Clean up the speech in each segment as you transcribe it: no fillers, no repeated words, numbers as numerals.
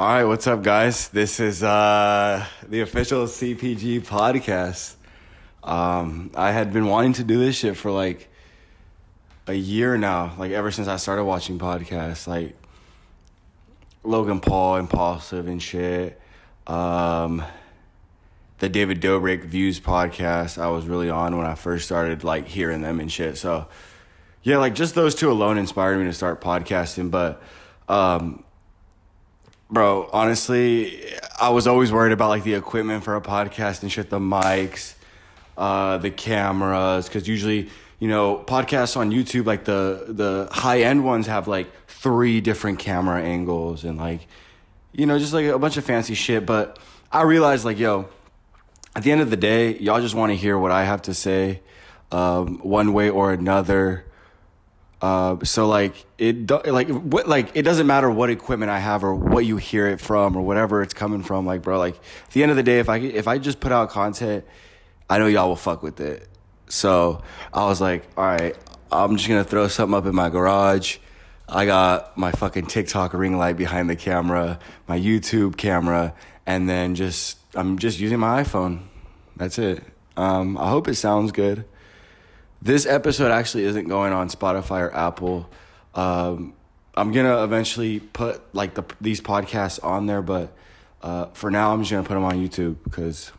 All right, what's up, guys? This is the official CPG podcast. I had been wanting to do this shit for like a year now, like ever since I started watching podcasts, like Logan Paul, Impulsive and shit. The David Dobrik Views podcast I was really on when I first started like hearing them and shit. So yeah, like just those two alone inspired me to start podcasting. But bro, honestly, I was always worried about like the equipment for a podcast and shit, the mics, the cameras, because usually, you know, podcasts on YouTube, like the high end ones have like 3 different camera angles and like, you know, just like a bunch of fancy shit. But I realized like, yo, at the end of the day, y'all just want to hear what I have to say, one way or another. So like it doesn't matter what equipment I have or what you hear it from or whatever it's coming from. Like, bro, like at the end of the day, if I just put out content, I know y'all will fuck with it. So I was like, all right, I'm just gonna throw something up in my garage. I got my fucking TikTok ring light behind the camera, my YouTube camera, and then I'm just using my iPhone. That's it. I hope it sounds good. This episode actually isn't going on Spotify or Apple. I'm gonna eventually put like these podcasts on there, but for now I'm just gonna put them on YouTube because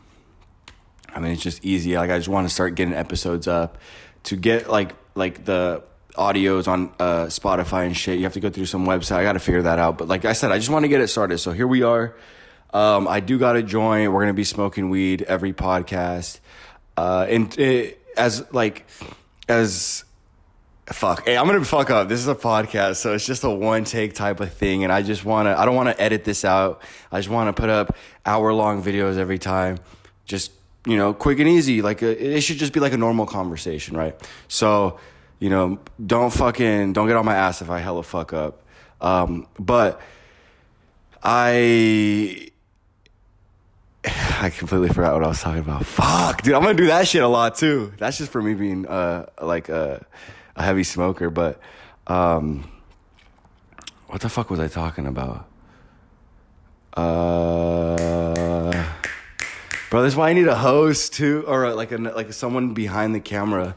I mean it's just easy. Like I just want to start getting episodes up. To get like the audios on Spotify and shit, you have to go through some website. I got to figure that out. But like I said, I just want to get it started. So here we are. I do got to join. We're gonna be smoking weed every podcast. Hey, I'm gonna fuck up. This is a podcast, so it's just a one take type of thing, and I don't wanna edit this out. I just wanna put up hour-long videos every time. Just, you know, quick and easy. Like it should just be like a normal conversation, right? So, you know, don't get on my ass if I hella fuck up. But I completely forgot what I was talking about. Fuck, dude, I'm gonna do that shit a lot too. That's just for me being like a heavy smoker. But what the fuck was I talking about? Bro, that's why I need a host too, or like someone behind the camera,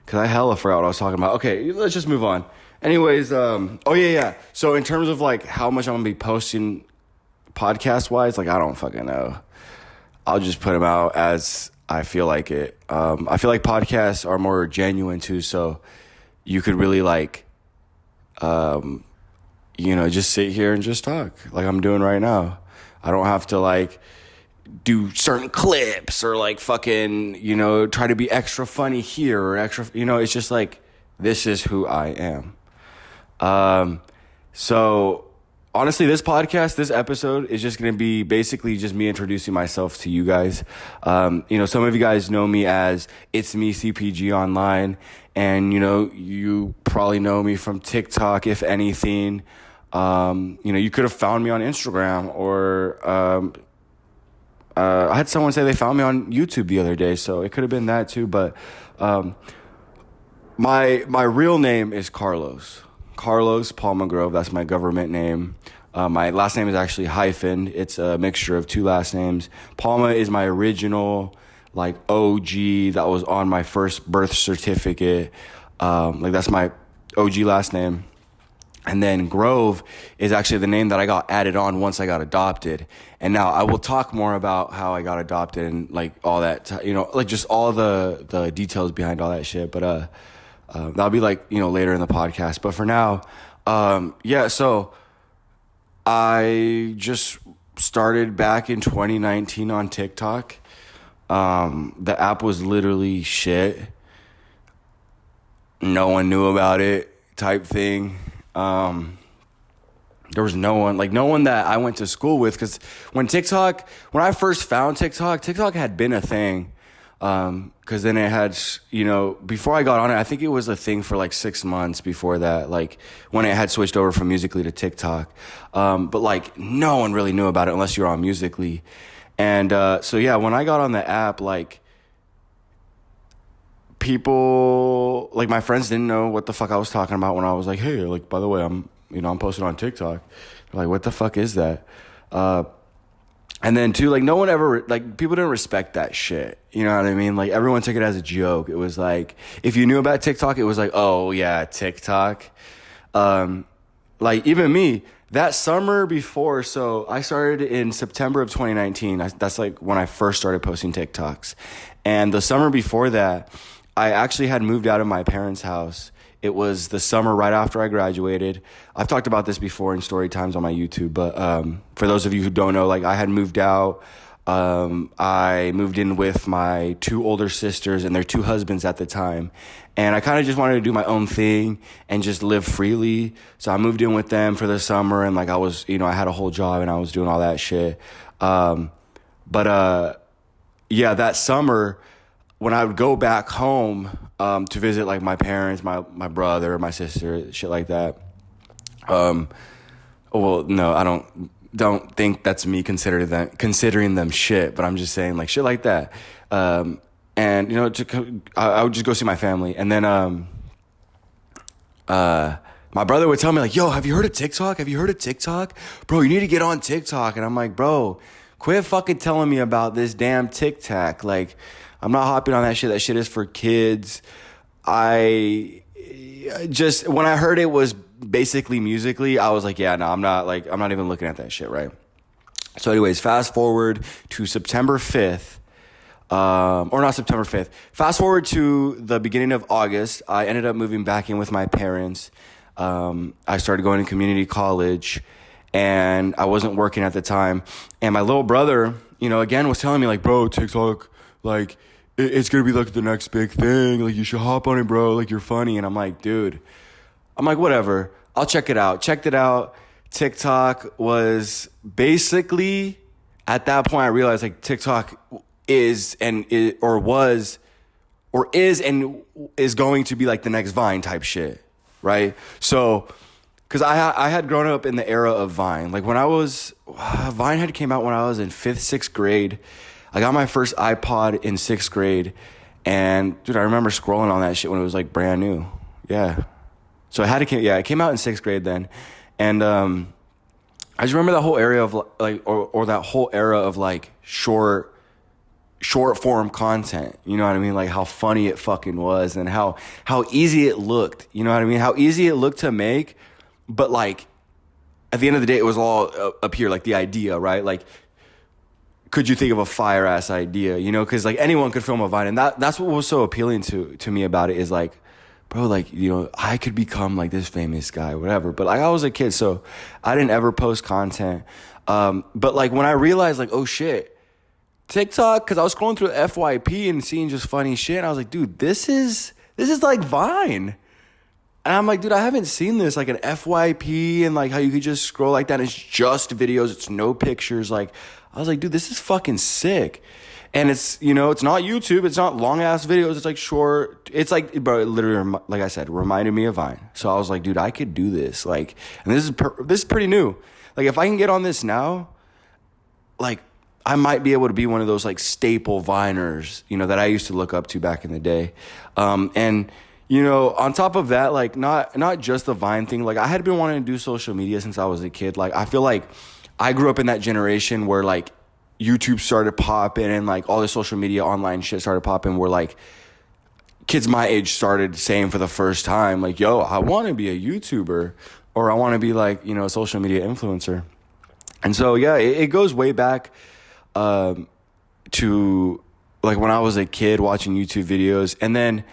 cause I hella forgot what I was talking about. Okay, let's just move on. Anyways, yeah. So in terms of like how much I'm gonna be posting podcast wise, like I don't fucking know. I'll just put them out as I feel like it. I feel like podcasts are more genuine too, so you could really like, you know, just sit here and just talk like I'm doing right now. I don't have to like do certain clips or like fucking, you know, try to be extra funny here or extra, you know, it's just like, this is who I am. So honestly, this episode is just going to be basically just me introducing myself to you guys. You know, some of you guys know me as itsmecpg online, and, you know, you probably know me from TikTok, if anything. You know, you could have found me on Instagram, or I had someone say they found me on YouTube the other day, so it could have been that too. But my real name is Carlos Palmagrove. That's my government name. My last name is actually hyphen. It's a mixture of 2 last names. Palma is my original, like, OG that was on my first birth certificate. Like, that's my OG last name. And then Grove is actually the name that I got added on once I got adopted. And now I will talk more about how I got adopted and, like, all that, you know, like, just all the details behind all that shit. But, that'll be like, you know, later in the podcast. But for now, yeah, so I just started back in 2019 on TikTok. The app was literally shit. No one knew about it type thing. There was no one that I went to school with, because when I first found TikTok had been a thing. Cause then it had, you know, before I got on it, I think it was a thing for like 6 months before that, like when it had switched over from Musical.ly to TikTok. But like no one really knew about it unless you're on Musical.ly. And, so yeah, when I got on the app, like people, like my friends didn't know what the fuck I was talking about when I was like, hey, like, by the way, I'm posted on TikTok. They're like, what the fuck is that? And then too, like no one ever, like people didn't respect that shit. You know what I mean? Like everyone took it as a joke. It was like, if you knew about TikTok, it was like, oh yeah, TikTok. Like even me, that summer before, so I started in September of 2019. That's like when I first started posting TikToks. And the summer before that, I actually had moved out of my parents' house. It was the summer right after I graduated. I've talked about this before in story times on my YouTube, but for those of you who don't know, like I had moved out. I moved in with my 2 older sisters and their 2 husbands at the time. And I kind of just wanted to do my own thing and just live freely. So I moved in with them for the summer, and like I was, I had a whole job and I was doing all that shit. Yeah, that summer when I would go back home to visit like my parents, my brother, my sister, shit like that. Well, no, I don't think that's me considering them shit, but I'm just saying like shit like that. And I would just go see my family, and then my brother would tell me like, yo, have you heard of TikTok? Have you heard of TikTok? Bro, you need to get on TikTok. And I'm like, bro, quit fucking telling me about this damn TikTok. Like, I'm not hopping on that shit. That shit is for kids. When I heard it was basically Musically, I was like, yeah, no, I'm not even looking at that shit, right? So anyways, fast forward to September 5th, or not September 5th. Fast forward to the beginning of August. I ended up moving back in with my parents. I started going to community college, and I wasn't working at the time. And my little brother, again, was telling me like, bro, TikTok, like, it's going to be like the next big thing. Like, you should hop on it, bro. Like, you're funny. And I'm like, dude, whatever. I'll check it out. Checked it out. TikTok was basically, at that point, I realized like TikTok is going to be like the next Vine type shit, right? So, because I had grown up in the era of Vine. Like Vine had came out when I was in 5th, 6th grade. I got my first iPod in 6th grade, and dude, I remember scrolling on that shit when it was like brand new. Yeah. So it came out in 6th grade then. And I just remember that whole area of like, or that whole era of like short form content. You know what I mean? Like how funny it fucking was, and how easy it looked. You know what I mean? How easy it looked to make, but like at the end of the day, it was all up here, like the idea, right? Like, could you think of a fire ass idea? Because like anyone could film a Vine, and that's what was so appealing to me about it is like, bro, like, I could become like this famous guy, whatever. But like I was a kid, so I didn't ever post content. But like when I realized like, oh shit, TikTok, because I was scrolling through FYP and seeing just funny shit, and I was like, dude, this is like Vine. And I'm like, dude, I haven't seen this, like an FYP and like how you could just scroll like that. It's just videos. It's no pictures. Like, I was like, dude, this is fucking sick. And it's, it's not YouTube. It's not long ass videos. It's like short. It's like, bro, it literally, like I said, reminded me of Vine. So I was like, dude, I could do this. Like, and this is pretty new. Like, if I can get on this now, like, I might be able to be one of those like staple Viners, that I used to look up to back in the day. And, on top of that, like, not just the Vine thing. Like, I had been wanting to do social media since I was a kid. Like, I feel like I grew up in that generation where like YouTube started popping and like all the social media online shit started popping, where like kids my age started saying for the first time like, yo, I want to be a YouTuber, or I want to be like, a social media influencer. And so, yeah, it goes way back to like when I was a kid watching YouTube videos. And then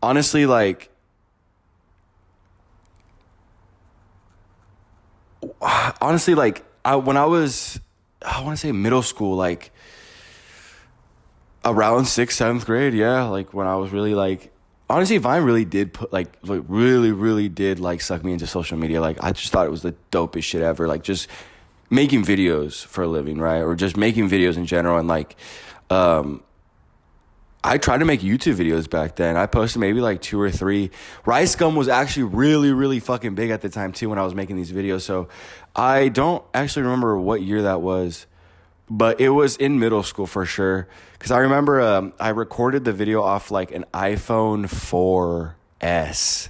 honestly, like, when I was, I want to say middle school, like around 6th, 7th grade. Yeah. Like when I was really like, honestly, Vine really did put like really, really did like suck me into social media. Like I just thought it was the dopest shit ever. Like just making videos for a living, right? Or just making videos in general. And like, I tried to make YouTube videos back then. I posted maybe like 2 or 3. Rice Gum was actually really, really fucking big at the time too when I was making these videos. So I don't actually remember what year that was, but it was in middle school for sure. Because I remember I recorded the video off like an iPhone 4S.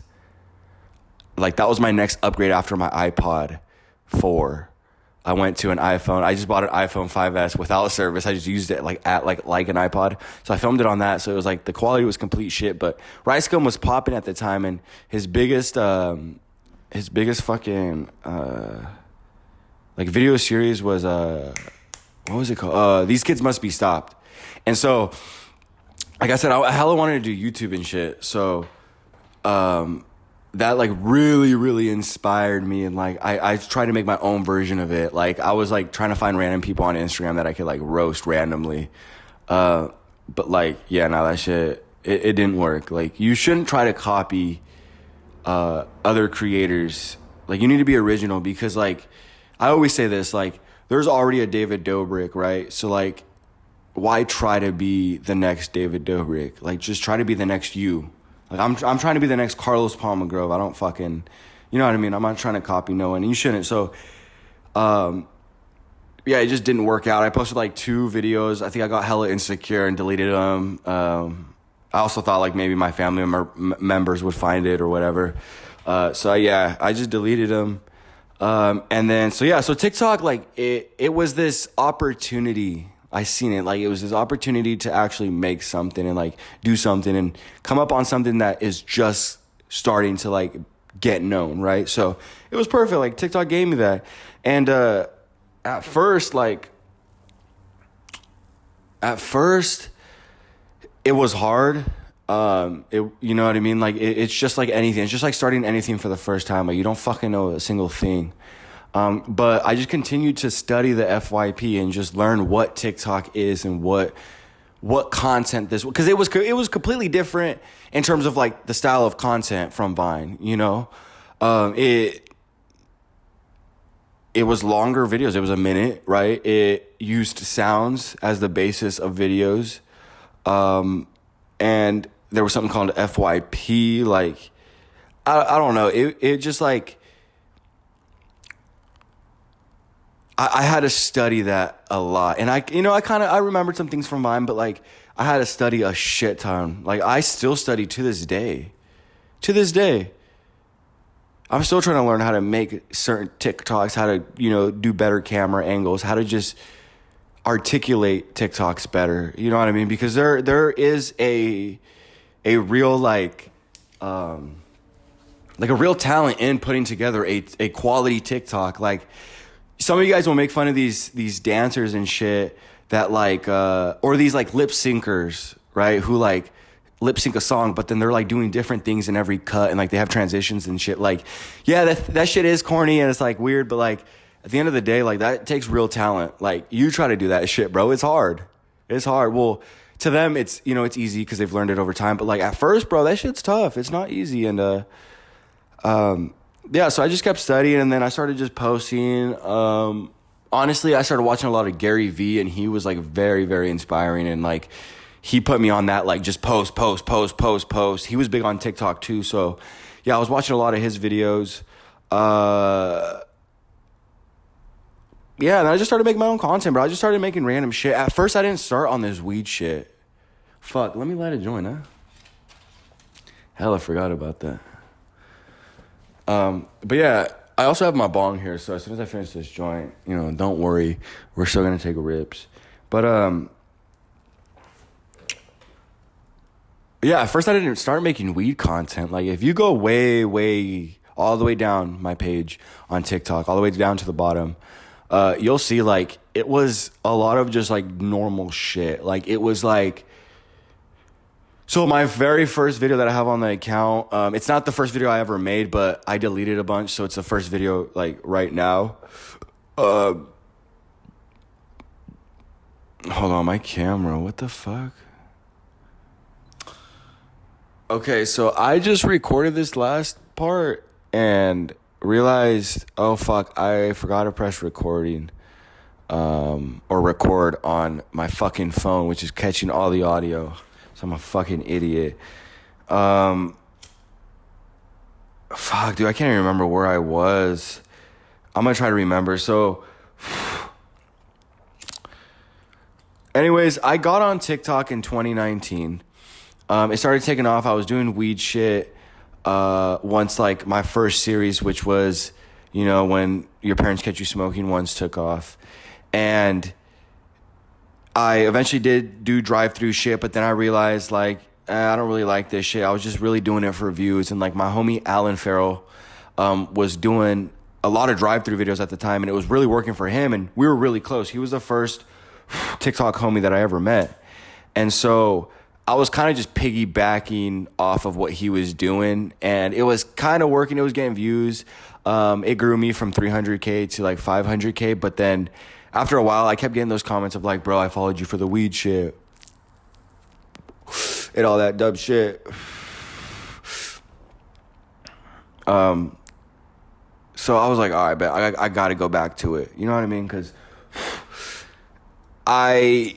Like that was my next upgrade after my iPod 4. I went to an iPhone. I just bought an iPhone 5S without service. I just used it like an iPod. So I filmed it on that. So it was like the quality was complete shit. But Rice Gum was popping at the time, and his biggest fucking like video series was what was it called? These Kids Must Be Stopped. And so, like I said, I hella wanted to do YouTube and shit. So that like really, really inspired me, and like I tried to make my own version of it. Like I was like trying to find random people on Instagram that I could like roast randomly. But like, yeah, no, that shit it didn't work. Like you shouldn't try to copy other creators. Like you need to be original, because like I always say this, like there's already a David Dobrik, right? So like why try to be the next David Dobrik? Like just try to be the next you. Like I'm trying to be the next Carlos Palmagrove. I don't fucking, you know what I mean? I'm not trying to copy no one, and you shouldn't. So, yeah, it just didn't work out. I posted like 2 videos. I think I got hella insecure and deleted them. I also thought like maybe my family members would find it or whatever. So yeah, I just deleted them. And then, so TikTok, like it was this opportunity. I seen it, like it was this opportunity to actually make something and like do something and come up on something that is just starting to like get known, right? So it was perfect. Like TikTok gave me that. And at first it was hard. You know what I mean? Like it's just like anything. It's just like starting anything for the first time. Like you don't fucking know a single thing. But I just continued to study the FYP and just learn what TikTok is and what content this, because it was completely different in terms of like the style of content from Vine, you know. It was longer videos. It was a minute, right? It used sounds as the basis of videos. And there was something called FYP. Like, I don't know. It just like, I had to study that a lot. And I remembered some things from Vine, but like I had to study a shit ton. Like I still study to this day. To this day. I'm still trying to learn how to make certain TikToks, how to, do better camera angles, how to just articulate TikToks better. You know what I mean? Because there is a real like a real talent in putting together a quality TikTok. Like some of you guys will make fun of these dancers and shit that like or these like lip syncers, right? Who like lip sync a song, but then they're like doing different things in every cut and like they have transitions and shit. Like, yeah, that shit is corny and it's like weird, but like at the end of the day, like that takes real talent. Like you try to do that shit, bro. It's hard. It's hard. Well, to them, it's, it's easy because they've learned it over time. But like at first, bro, that shit's tough. It's not easy. And, yeah, so I just kept studying and then I started just posting. Honestly, I started watching a lot of Gary Vee and he was like very, very inspiring. And like, he put me on that, like just post. He was big on TikTok too. So yeah, I was watching a lot of his videos. Yeah, and I just started making my own content, bro. I just started making random shit. At first, I didn't start on this weed shit. Fuck, let me light a joint, huh? Hell, I forgot about that. But yeah, I also have my bong here, so as soon as I finish this joint, don't worry. We're still gonna take rips. But, yeah, at first I didn't start making weed content. Like, if you go way, all the way down my page on TikTok, all the way down to the bottom, you'll see, like, it was a lot of just, like, normal shit. Like, it was, like... So, my very first video that I have on the account, it's not the first video I ever made, but I deleted a bunch, so it's the first video, like, right now. Hold on, my camera. What the fuck? Okay, so I just recorded this last part and realized, oh fuck, I forgot to press recording, or record on my fucking phone, which is catching all the audio. So I'm a fucking idiot. Fuck, dude, I can't even remember where I was. I'm gonna try to remember. So, anyways, I got on TikTok in 2019. It started taking off. I was doing weed shit once, like, my first series, which was you know, when your parents catch you smoking once took off. And I eventually did do drive-through shit, but then I realized, like, I don't really like this shit. I was just really doing it for views. And, like, my homie Alan Farrell was doing a lot of drive-through videos at the time, and it was really working for him, and we were really close. He was the first TikTok homie that I ever met. And so I was kind of just piggybacking off of what he was doing, and it was kind of working. It was getting views. It grew me from 300K to like 500K, but then after a while, I kept getting those comments of like, bro, I followed you for the weed shit and all that dub shit. So I was like, all right, bet I got to go back to it. You know what I mean? Because I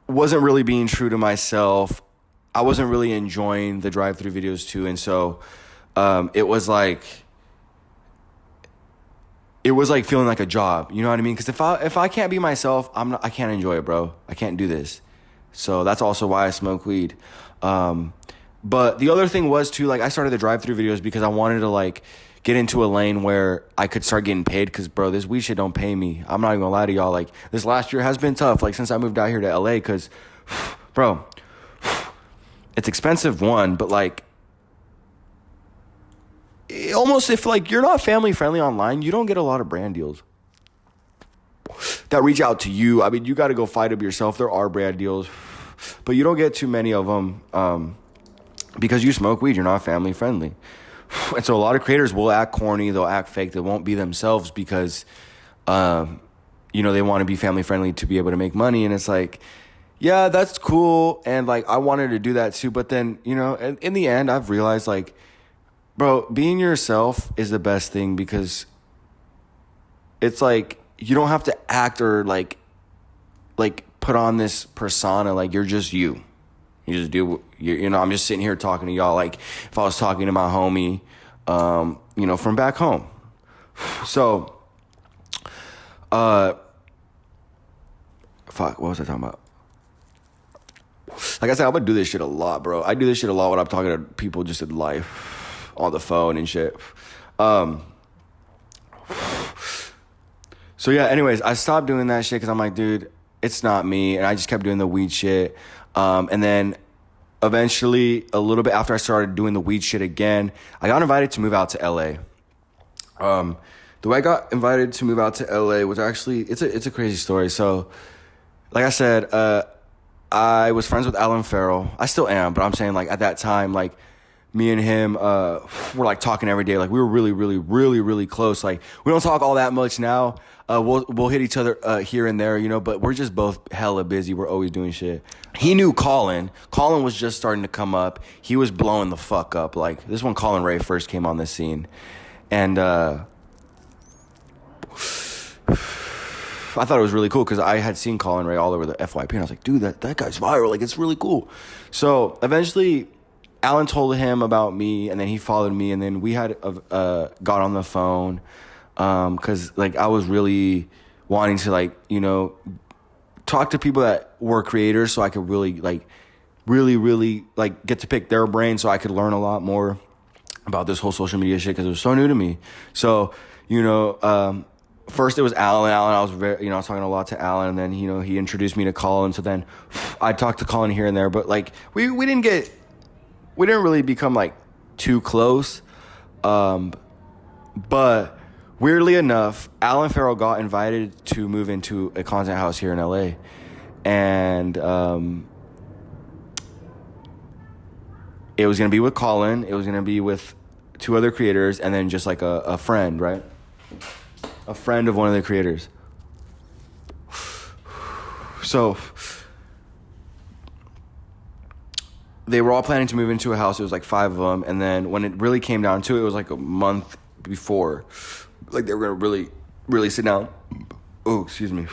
wasn't really being true to myself. I wasn't really enjoying the drive-through videos too. And so it was like feeling like a job. You know what I mean? Because if I can't be myself, I can't enjoy it, bro. I can't do this. So that's also why I smoke weed. But the other thing was too, like, I started the drive-through videos because I wanted to like get into a lane where I could start getting paid. Because, bro, this weed shit don't pay me. I'm not even gonna lie to y'all. Like, this last year has been tough. Like, since I moved out here to LA, because, bro, it's expensive, one, but like, almost if like you're not family friendly online, you don't get a lot of brand deals that reach out to you. I mean, you got to go fight them yourself. There are brand deals, but you don't get too many of them because you smoke weed. You're not family friendly. And so a lot of creators will act corny. They'll act fake. They won't be themselves because, you know, they want to be family friendly to be able to make money. And it's like, yeah, that's cool. And like, I wanted to do that too. But then, you know, in the end, I've realized like, bro, being yourself is the best thing because it's like, you don't have to act or like put on this persona. Like, you're just you. You just do, you know, I'm just sitting here talking to y'all like if I was talking to my homie, you know, from back home. So, fuck, what was I talking about? Like I said, I'm gonna do this shit a lot, bro. I do this shit a lot when I'm talking to people just in life, on the phone and shit. So yeah, anyways, I stopped doing that shit because I'm like, dude, it's not me. And I just kept doing the weed shit. And then eventually, a little bit after I started doing the weed shit again, I got invited to move out to LA. The way I got invited to move out to LA was actually, it's a crazy story. So, like I said, I was friends with Alan Farrell. I still am, but I'm saying like at that time, like me and him were like talking every day. Like we were really, really, really, really close. Like we don't talk all that much now. We'll hit each other here and there, you know, but we're just both hella busy. We're always doing shit. He knew Colin. Colin was just starting to come up. He was blowing the fuck up. Like this when Colin Ray first came on the scene. And I thought it was really cool because I had seen Colin Ray all over the FYP and I was like, dude, that guy's viral. Like, it's really cool. So eventually Alan told him about me and then he followed me and then we had got on the phone because like I was really wanting to like, you know, talk to people that were creators so I could really like get to pick their brain so I could learn a lot more about this whole social media shit because it was so new to me. So, you know, first it was Alan. I was very, you know, I was talking a lot to Alan, and then, you know, he introduced me to Colin. So then I talked to Colin here and there, but like we didn't really become like too close. But weirdly enough, Alan Farrell got invited to move into a content house here in LA, and it was gonna be with Colin. It was gonna be with 2 other creators, and then just like a friend, right? A friend of one of the creators. So they were all planning to move into a house. It was like 5 of them. And then when it really came down to it, it was like a month before. Like they were going to really, really sit down. Oh, excuse me.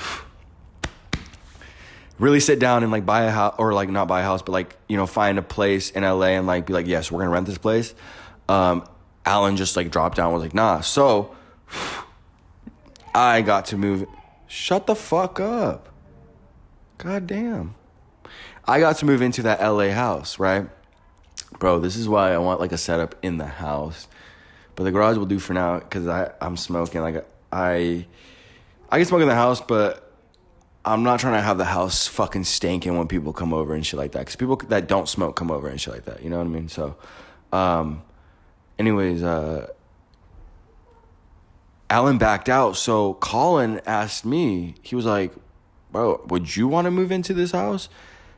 Really sit down and like buy a house, or like not buy a house, but like, you know, find a place in LA and like be like, yes, we're going to rent this place. Alan just like dropped down and was like, nah. So I got to move. Shut the fuck up. God damn. I got to move into that LA house, right? Bro, this is why I want like a setup in the house. But the garage will do for now because I'm smoking. Like I can smoke in the house, but I'm not trying to have the house fucking stinking when people come over and shit like that. Because people that don't smoke come over and shit like that. You know what I mean? So, anyways, Alan backed out. So Colin asked me, he was like, bro, would you want to move into this house?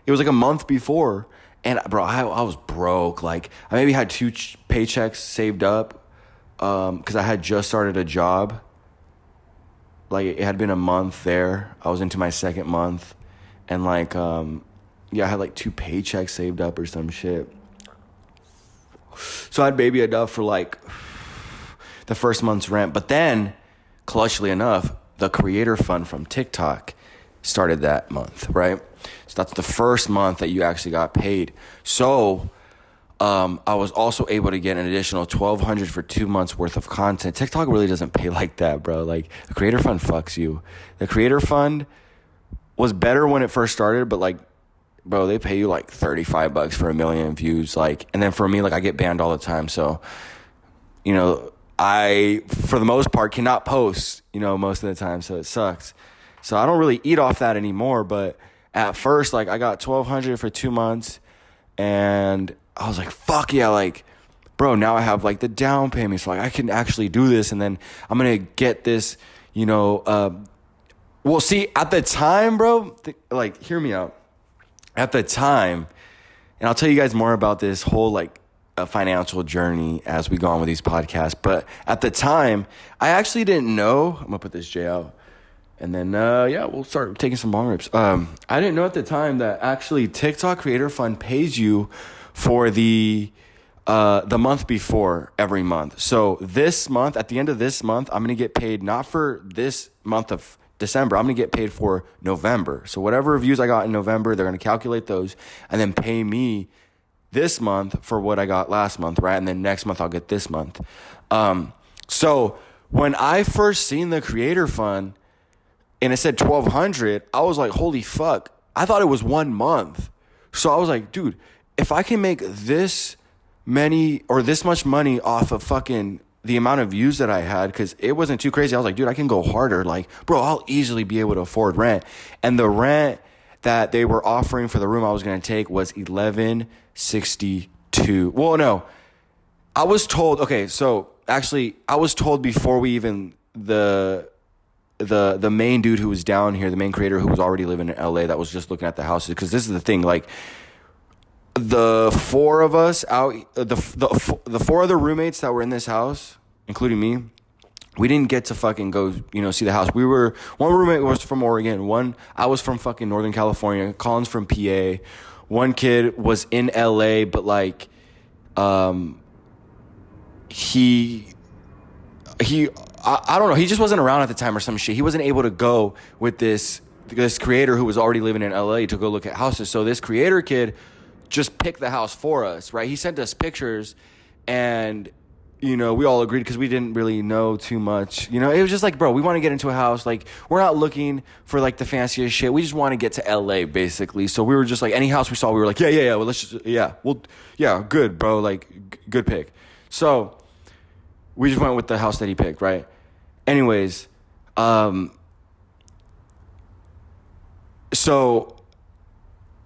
It was like a month before. And bro, I was broke. Like I maybe had 2 paychecks saved up because I had just started a job. Like it had been a month there. I was into my second month. And like, yeah, I had like 2 paychecks saved up or some shit. So I had maybe enough for like the first month's rent. But then, clutchly enough, the creator fund from TikTok started that month, right? So that's the first month that you actually got paid. So I was also able to get an additional $1,200 for 2 months worth of content. TikTok really doesn't pay like that, bro. Like the creator fund fucks you. The creator fund was better when it first started, but like, bro, they pay you like $35 for 1 million views. Like, and then for me, like I get banned all the time. So, you know, I, for the most part, cannot post, you know, most of the time. So it sucks. So I don't really eat off that anymore. But at first, like I got $1,200 for 2 months and I was like, fuck yeah. Like, bro, now I have like the down payment. So like I can actually do this. And then I'm going to get this, you know, well, see, at the time, bro, like, hear me out. At the time, and I'll tell you guys more about this whole like financial journey as we go on with these podcasts. But at the time, I actually didn't know. I'm gonna put this J out, and then yeah, we'll start taking some bong rips. I didn't know at the time that actually TikTok Creator Fund pays you for the month before every month. So this month, at the end of this month, I'm gonna get paid not for this month of December. I'm going to get paid for November. So whatever views I got in November, they're going to calculate those and then pay me this month for what I got last month, right? And then next month I'll get this month. So when I first seen the creator fund and it said 1,200, I was like, holy fuck. I thought it was 1 month. So I was like, dude, if I can make this many or this much money off of fucking the amount of views that I had, because it wasn't too crazy. I was like, dude, I can go harder. Like, bro, I'll easily be able to afford rent. And the rent that they were offering for the room I was going to take was $1,162. Well, no, I was told. Okay, so actually, I was told before we even the main dude who was down here, the main creator who was already living in LA, that was just looking at the houses. Because this is the thing, like, the 4 of us out, the 4 other roommates that were in this house, including me, we didn't get to fucking go, you know, see the house. One roommate was from Oregon. I was from fucking Northern California. Colin's from PA. One kid was in LA, but like, I don't know. He just wasn't around at the time or some shit. He wasn't able to go with this creator who was already living in LA to go look at houses. So this creator kid just picked the house for us, right? He sent us pictures and, you know, we all agreed because we didn't really know too much. You know, it was just like, bro, we want to get into a house. Like, we're not looking for like the fanciest shit. We just want to get to LA basically. So we were just like, any house we saw, we were like, yeah. Well, let's just, good, bro. Like, good pick. So we just went with the house that he picked, right? Anyways, so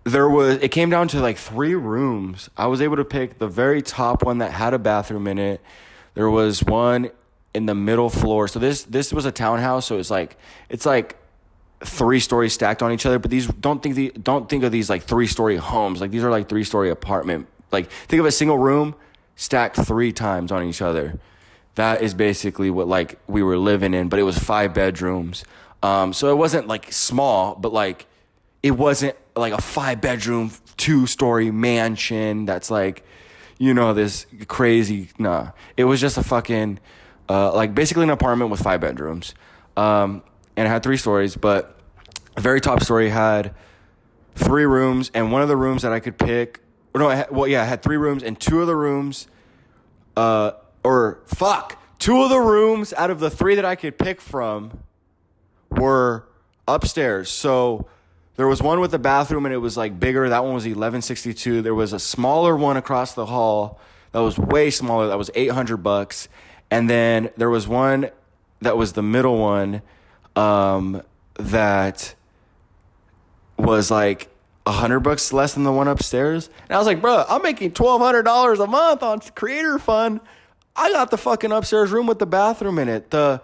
it came down to like 3 rooms. I was able to pick the very top one that had a bathroom in it. There was one in the middle floor. So this was a townhouse. So it's like 3 stories stacked on each other. But these don't think of these like 3-story homes. Like these are like 3-story apartment. Like think of a single room stacked 3 times on each other. That is basically what like we were living in. But it was 5 bedrooms. So it wasn't like small, but like it wasn't like a 5-bedroom, 2-story mansion that's like, you know, this crazy. Nah, it was just a fucking, like basically an apartment with 5 bedrooms. And it had 3 stories, but the very top story had 3 rooms, and one of the rooms that I could pick, it had 3 rooms, and 2 of the rooms, 2 of the rooms out of the 3 that I could pick from were upstairs. So there was one with a bathroom and it was like bigger. That one was $1,162. There was a smaller one across the hall that was way smaller. That was $800. And then there was one that was the middle one that was like $100 less than the one upstairs. And I was like, bro, I'm making $1,200 a month on Creator Fund. I got the fucking upstairs room with the bathroom in it. The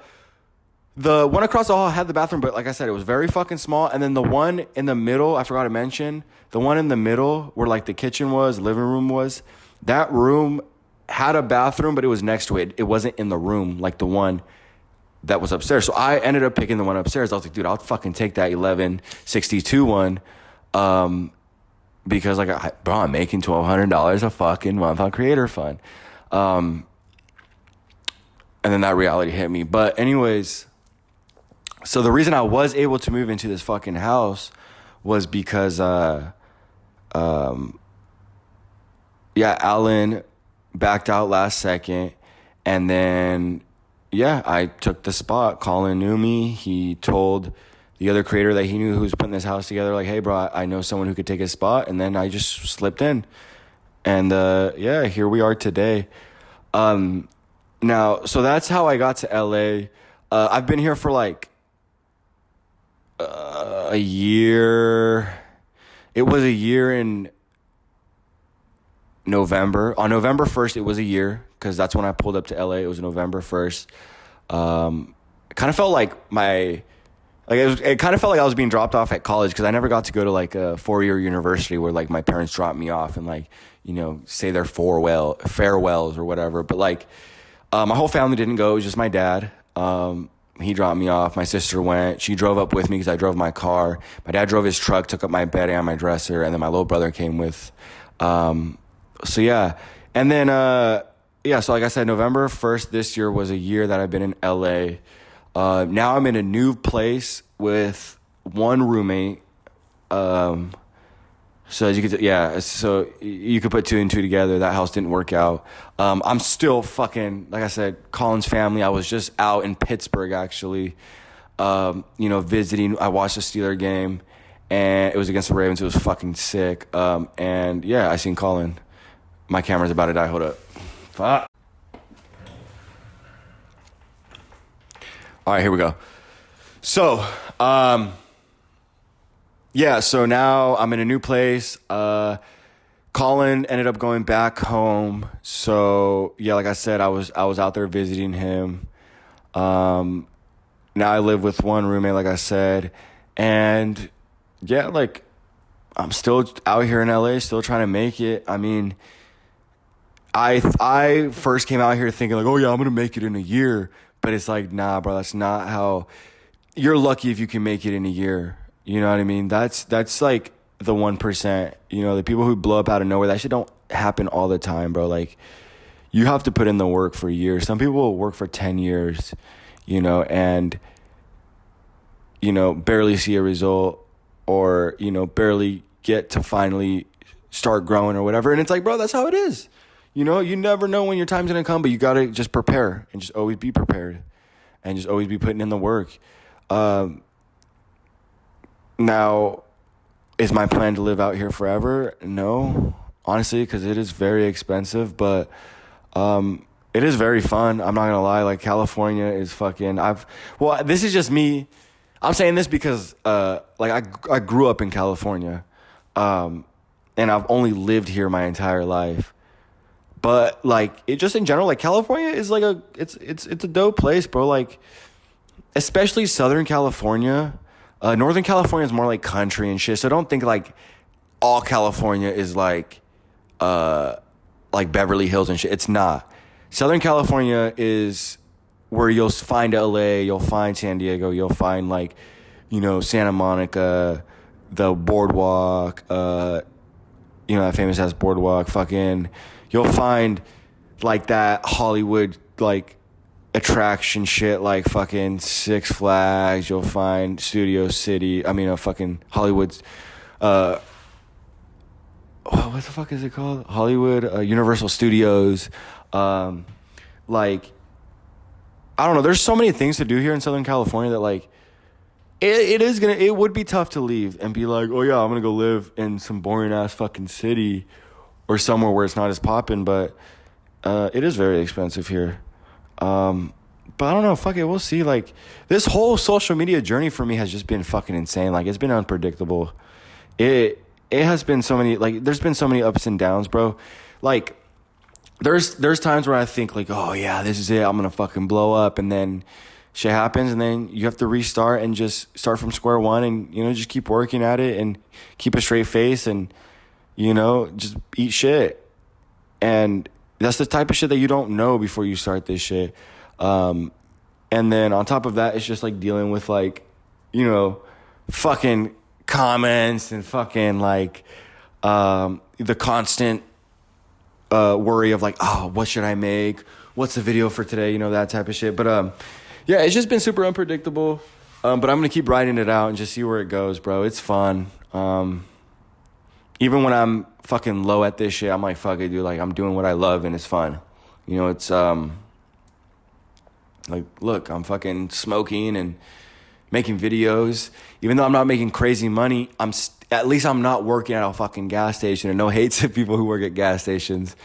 one across the hall had the bathroom, but like I said, it was very fucking small. And then the one in the middle, I forgot to mention, the one in the middle where like the kitchen was, living room was, that room had a bathroom, but it was next to it. It wasn't in the room like the one that was upstairs. So I ended up picking the one upstairs. I was like, dude, I'll fucking take that 1162 one. Because like, bro, I'm making $1,200 a fucking month on Creator Fund. And then that reality hit me. But anyways, so the reason I was able to move into this fucking house was because, Alan backed out last second. And then, I took the spot. Colin knew me. He told the other creator that he knew who was putting this house together, like, hey, bro, I know someone who could take his spot. And then I just slipped in. And, here we are today. Now, so that's how I got to LA. I've been here for like a year. It was a year in November. On November 1st, it was a year because that's when I pulled up to LA. It was November 1st. It kind of felt like it kind of felt like I was being dropped off at college because I never got to go to like a 4-year university where like my parents dropped me off and like, say their farewells or whatever. But like, my whole family didn't go. It was just my dad. He dropped me off. My sister went. She drove up with me because I drove my car. My dad drove his truck, took up my bed and my dresser, and then my little brother came with. And then, so like I said, November 1st this year was a year that I've been in LA. Now I'm in a new place with one roommate. So as you could, so you could put 2 and 2 together. That house didn't work out. I'm still fucking, like I said, Colin's family. I was just out in Pittsburgh, actually, visiting. I watched the Steeler game, and it was against the Ravens. It was fucking sick. I seen Colin. My camera's about to die. Hold up. Fuck. All right, here we go. So, so now I'm in a new place. Colin ended up going back home. So, like I said, I was out there visiting him. Now I live with one roommate, like I said. And, I'm still out here in LA, still trying to make it. I mean, I first came out here thinking like, I'm going to make it in a year. But it's like, nah, bro, that's not how. You're lucky if you can make it in a year. You know what I mean? That's like the 1%. The people who blow up out of nowhere, that shit don't happen all the time, bro. Like, you have to put in the work for years. Some people will work for 10 years, and, barely see a result or, barely get to finally start growing or whatever. And it's like, bro, that's how it is. You never know when your time's going to come, but you got to just prepare and just always be prepared and just always be putting in the work. Now, is my plan to live out here forever? No, honestly, because it is very expensive, but it is very fun. I'm not going to lie. Like, California is fucking, this is just me. I'm saying this because, I grew up in California, and I've only lived here my entire life. But like, it just in general, like, California is like it's a dope place, bro. Like, especially Southern California. Northern California is more like country and shit. So don't think like all California is like Beverly Hills and shit. It's not. Southern California is where you'll find LA, you'll find San Diego, you'll find like, Santa Monica, the boardwalk, that famous ass boardwalk, fucking. You'll find, like, that Hollywood, like, attraction shit, like fucking Six Flags. You'll find Studio City. Fucking Hollywood's, what the fuck is it called? Hollywood, Universal Studios. I don't know. There's so many things to do here in Southern California that, like, it would be tough to leave and be like, I'm going to go live in some boring-ass fucking city or somewhere where it's not as poppin', but it is very expensive here. But I don't know, fuck it, we'll see. Like, this whole social media journey for me has just been fucking insane. Like, it's been unpredictable. It has been so many, like, there's been so many ups and downs, bro. Like, there's times where I think, like, oh yeah, this is it, I'm gonna fucking blow up, and then shit happens, and then you have to restart and just start from square one, and, you know, just keep working at it and keep a straight face, and, you know, just eat shit. And that's the type of shit that you don't know before you start this shit. And then on top of that, it's just like dealing with, like, you know, fucking comments and fucking like the constant worry of like, oh, what should I make? What's the video for today? You know, that type of shit. But yeah, it's just been super unpredictable. But I'm gonna keep writing it out and just see where it goes, bro. It's fun. Even when I'm fucking low at this shit, I'm like, fuck it, dude. Like, I'm doing what I love and it's fun. You know, it's like, look, I'm fucking smoking and making videos. Even though I'm not making crazy money, at least I'm not working at a fucking gas station. And no hate to people who work at gas stations,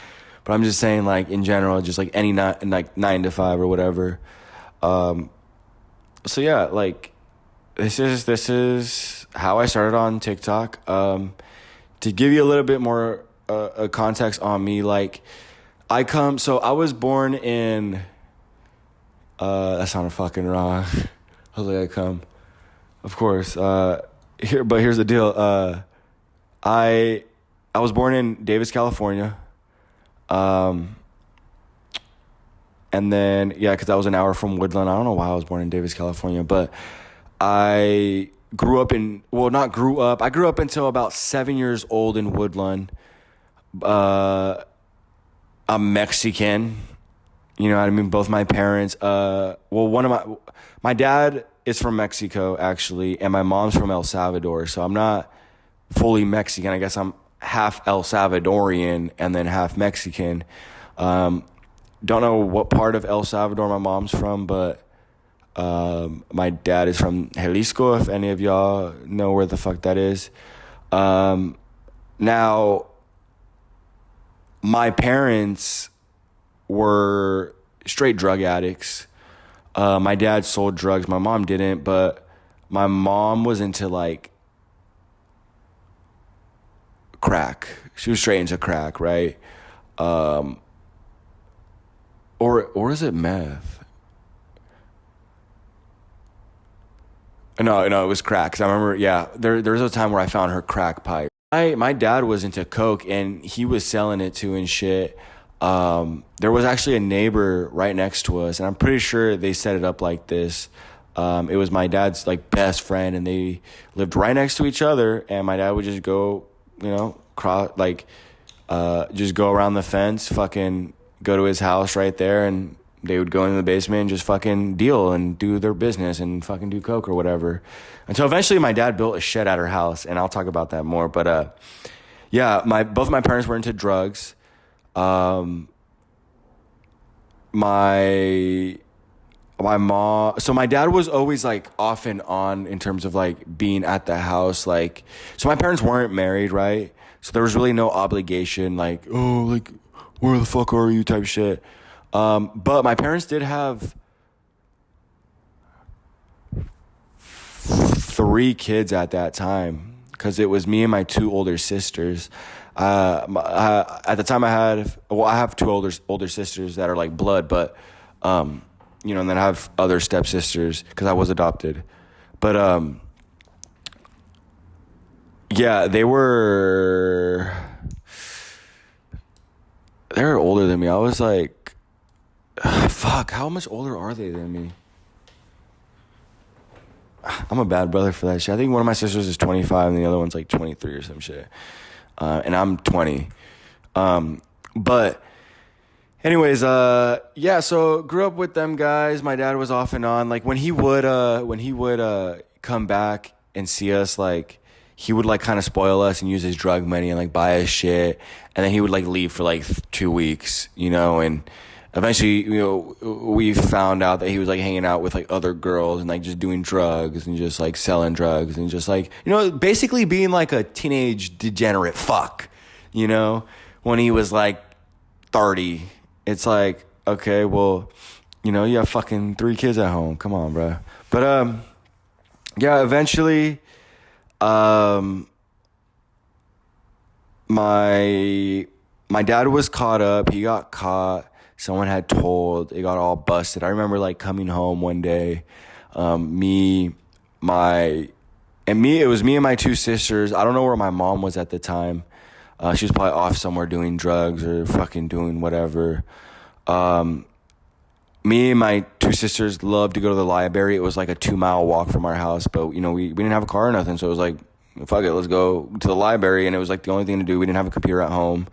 but I'm just saying, like, in general, just like any like 9 to 5 or whatever. So yeah, like, this is how I started on TikTok. To give you a little bit more context on me, like, I was born in. That sounded fucking wrong. Of course. Here's the deal. I was born in Davis, California. And then, yeah, because I was an hour from Woodland. I don't know why I was born in Davis, California, but I grew up I grew up until about 7 years old in Woodland. I'm Mexican. You know what I mean? Both my parents, my dad is from Mexico, actually, and my mom's from El Salvador. So I'm not fully Mexican. I guess I'm half El Salvadorian and then half Mexican. Don't know what part of El Salvador my mom's from, but my dad is from Jalisco, if any of y'all know where the fuck that is. Now, my parents were straight drug addicts. My dad sold drugs. My mom didn't, but my mom was into, like, crack. She was straight into crack, right? Or is it meth? No, it was crack. 'Cause I remember, yeah, there was a time where I found her crack pipe. My dad was into coke, and he was selling it too and shit. There was actually a neighbor right next to us, and I'm pretty sure they set it up like this. It was my dad's, like, best friend, and they lived right next to each other, and my dad would just go, you know, just go around the fence, fucking go to his house right there, and they would go into the basement and just fucking deal and do their business and fucking do coke or whatever. Until eventually my dad built a shed at our house, and I'll talk about that more. But yeah, both my parents were into drugs. My mom, so my dad was always, like, off and on in terms of, like, being at the house. Like, so my parents weren't married, right? So there was really no obligation, like, oh, like, where the fuck are you type shit. But my parents did have 3 kids at that time, because it was me and my 2 older sisters. At the time I have 2 older sisters that are, like, blood, but, you know, and then I have other stepsisters because I was adopted. But, yeah, they were older than me. I was like, fuck, how much older are they than me? I'm a bad brother for that shit. I think one of my sisters is 25 and the other one's like 23 or some shit. And I'm 20. But anyways, yeah, so grew up with them guys. My dad was off and on. Like, when he would come back and see us, like, he would, like, kind of spoil us and use his drug money and, like, buy us shit. And then he would, like, leave for, like, 2 weeks, you know, and eventually, you know, we found out that he was, like, hanging out with, like, other girls and, like, just doing drugs and just, like, selling drugs and just, like, you know, basically being, like, a teenage degenerate fuck, you know, when he was, like, 30. It's like, okay, well, You know, you have fucking 3 kids at home. Come on, bro. But yeah, eventually, my dad was caught up. He got caught. Someone had told. It got all busted. I remember like coming home one day. It was me and my 2 sisters. I don't know where my mom was at the time. She was probably off somewhere doing drugs or fucking doing whatever. Me and my 2 sisters loved to go to the library. It was like a 2-mile walk from our house, but you know, we didn't have a car or nothing, so it was like, fuck it, let's go to the library. And it was like the only thing to do. We didn't have a computer at home,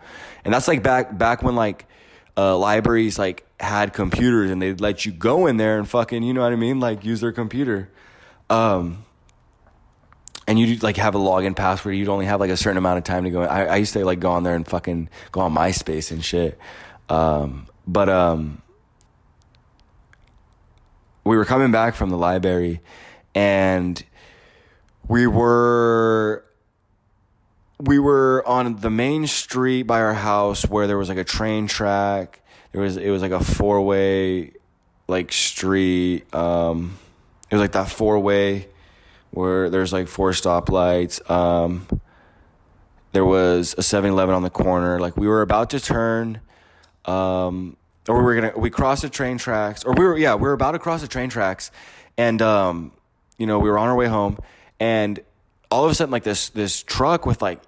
and that's like back when like libraries like had computers and they'd let you go in there and fucking, you know what I mean, like use their computer. And you'd like have a login password. You'd only have like a certain amount of time to go in. I used to like go on there and fucking go on MySpace and shit. But we were coming back from the library, and we were on the main street by our house where there was like a train track. It was like a 4-way like street. It was like that 4-way where there's like 4 stoplights. There was a 7-Eleven on the corner. Like we were about to turn, we crossed the train tracks, or we were about to cross the train tracks, and you know, we were on our way home, and all of a sudden like this truck with like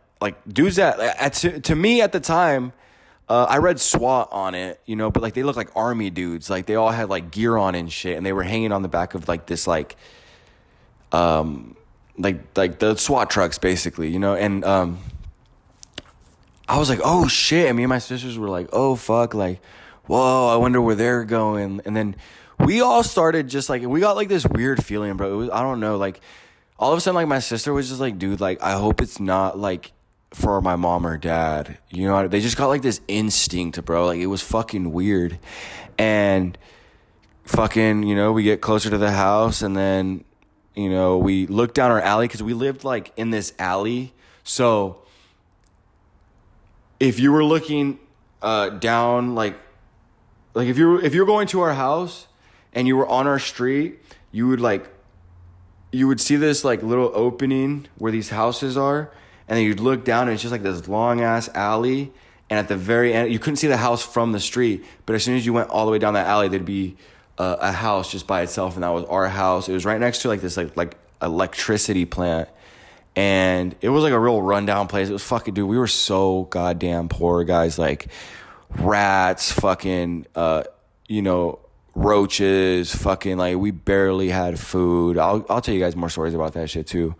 dudes that to me at the time, I read SWAT on it, you know, but like they look like army dudes, like they all had like gear on and shit, and they were hanging on the back of like this like the SWAT trucks basically, you know, and I was like, oh shit, and me and my sisters were like, oh fuck, like, whoa, I wonder where they're going. And then we all started just like, we got like this weird feeling, bro. It was, I don't know, like all of a sudden like my sister was just like, dude, like I hope it's not like for my mom or dad, you know. They just got like this instinct, bro. Like it was fucking weird. And fucking, you know, we get closer to the house, and then, you know, we look down our alley because we lived like in this alley. So if you were looking down, like if you're going to our house and you were on our street, you would see this like little opening where these houses are, and then you'd look down and it's just like this long ass alley, and at the very end you couldn't see the house from the street, but as soon as you went all the way down that alley, there'd be a house just by itself, and that was our house. It was right next to like this like electricity plant, and it was like a real rundown place. It was fucking, dude, we were so goddamn poor, guys. Like rats, fucking you know, roaches, fucking, like we barely had food. I'll tell you guys more stories about that shit too.